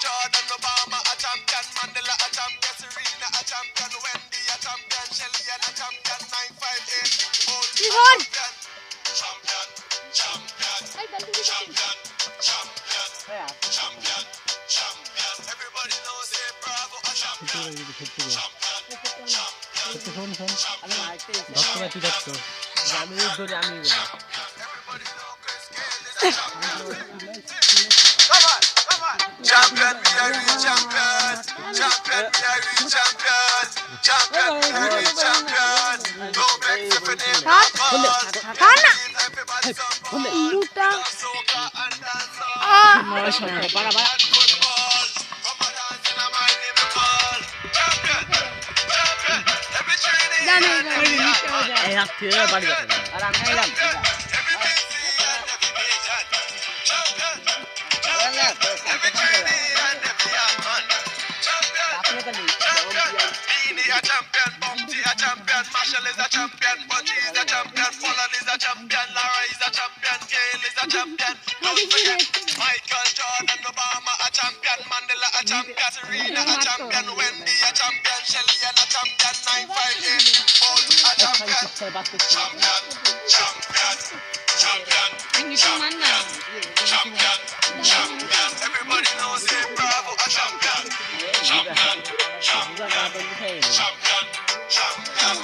Jordan, Obama a champion, Mandela a champion, Serena a champion, Wendy a champion, Shelly a champion, 958, Bolt a champion, champion, champion, champion, champion, champion, champion. Everybody knows say Bravo a champion, champion, champion, champion. Everybody know Chris Gayle is a champion. Come on, come on. Champion, we are the champion. Champion, we are the champion. Champion, we are the champion. Don't beg for the name of God. Everybody somebody. Soca and dancehall. And football. Come on, dance in a my name call. Champion, champion. Every training and every champion. Champion. Every busy and every patient. Champion, champion. Every training and every man. Champion, champion. Beanie a champion, Bumpty a champion, Marshall is a champion, Budgie is a champion, Fulham is a champion, Lara is a champion, Gayle is a champion. Don't forget Michael Jordan, Obama a champion, Mandela a champion, Serena a champion, Wendy a champion, Shelly a champion, 958, Bolt a champion, champion, champion, champion, champion, champion. Everybody knows say Bravo a champion, champion, champion, champion, champion.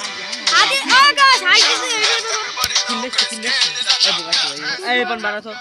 আগে আগে side দিতে Everybody knows Chris Gayle is a champion. এই বান বানাতো